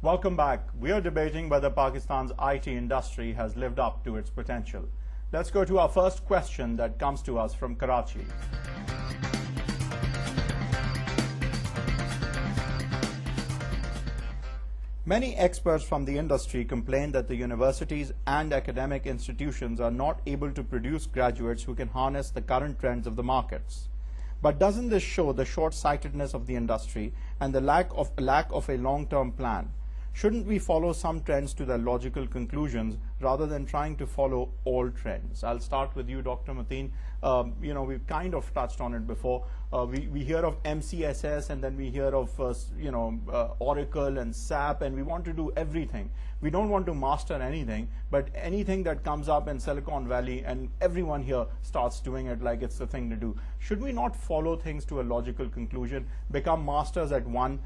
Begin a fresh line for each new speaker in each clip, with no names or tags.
Welcome back. We are debating whether Pakistan's IT industry has lived up to its potential. Let's go to our first question that comes to us from Karachi. Many experts from the industry complain that the universities and academic institutions are not able to produce graduates who can harness the current trends of the markets. But doesn't this show the short-sightedness of the industry and the lack of a long-term plan? Shouldn't we follow some trends to their logical conclusions rather than trying to follow all trends? I'll start with you, Dr. Matin. We've kind of touched on it before. We hear of MCSS, and then we hear of Oracle and SAP, and we want to do everything. We don't want to master anything, but anything that comes up in Silicon Valley, and everyone here starts doing it like it's the thing to do. Should we not follow things to a logical conclusion, become masters at one,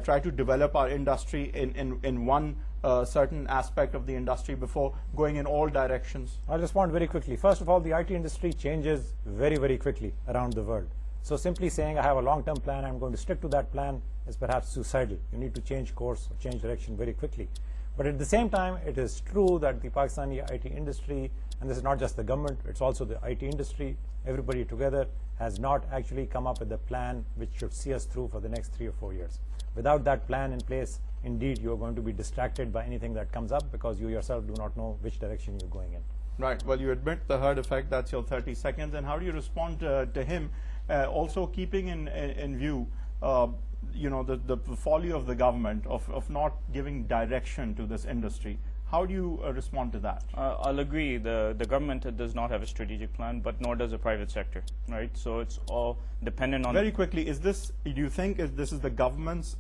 try to develop our industry in one certain aspect of the industry before going in all directions?
I'll respond very quickly. First of all, the IT industry changes very, very quickly around the world. So simply saying I have a long-term plan, I'm going to stick to that plan, is perhaps suicidal. You need to change course or change direction very quickly. But at the same time, it is true that the Pakistani IT industry, and this is not just the government, it's also the IT industry, everybody together has not actually come up with a plan which should see us through for the next 3 or 4 years. Without that plan in place, indeed, you're going to be distracted by anything that comes up because you yourself do not know which direction you're going in.
Right. Well, you admit the herd effect. That's your 30 seconds. And how do you respond to him? Also keeping in view, the folly of the government of not giving direction to this industry. How do you respond to that?
I'll agree. The government does not have a strategic plan, but nor does the private sector, right? So it's all dependent on.
Very quickly, do you think this is the government's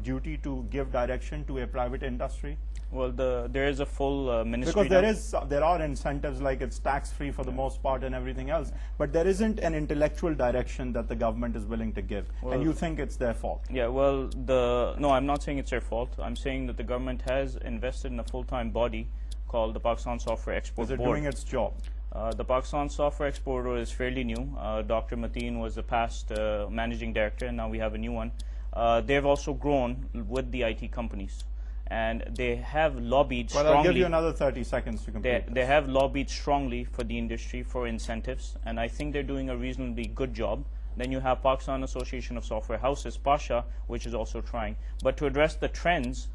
duty to give direction to a private industry?
Well, there is a full ministry.
Because there are incentives, like it's tax-free for the most part and everything else, but there isn't an intellectual direction that the government is willing to give, and you think it's their fault?
Yeah, well, no, I'm not saying it's their fault. I'm saying that the government has invested in a full-time body called the Pakistan Software Export Board.
Is it doing its job?
The Pakistan Software Export Board is fairly new. Dr. Matin was the past managing director, and now we have a new one. They've also grown with the IT companies. And they have lobbied strongly.
Well, I'll give you another 30 seconds to complete
They have lobbied strongly for the industry for incentives, and I think they're doing a reasonably good job. Then you have Pakistan Association of Software Houses, PASHA, which is also trying. But to address the trends,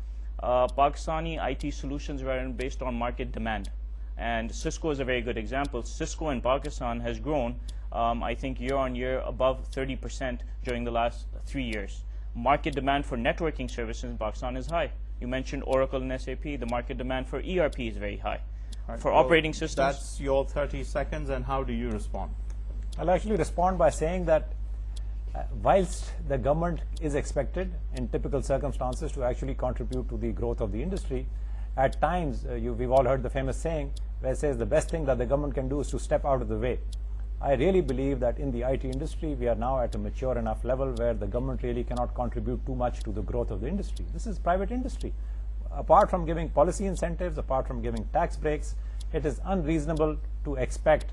Pakistani IT solutions are based on market demand. And Cisco is a very good example. Cisco in Pakistan has grown, I think, year on year above 30% during the last 3 years. Market demand for networking services in Pakistan is high. You mentioned Oracle and SAP. The market demand for ERP is very high.
Right.
For operating systems.
That's your 30 seconds, and how do you respond?
I'll actually respond by saying that whilst the government is expected in typical circumstances to actually contribute to the growth of the industry, at times, we've all heard the famous saying where it says the best thing that the government can do is to step out of the way. I really believe that in the IT industry, we are now at a mature enough level where the government really cannot contribute too much to the growth of the industry. This is private industry. Apart from giving policy incentives, apart from giving tax breaks, it is unreasonable to expect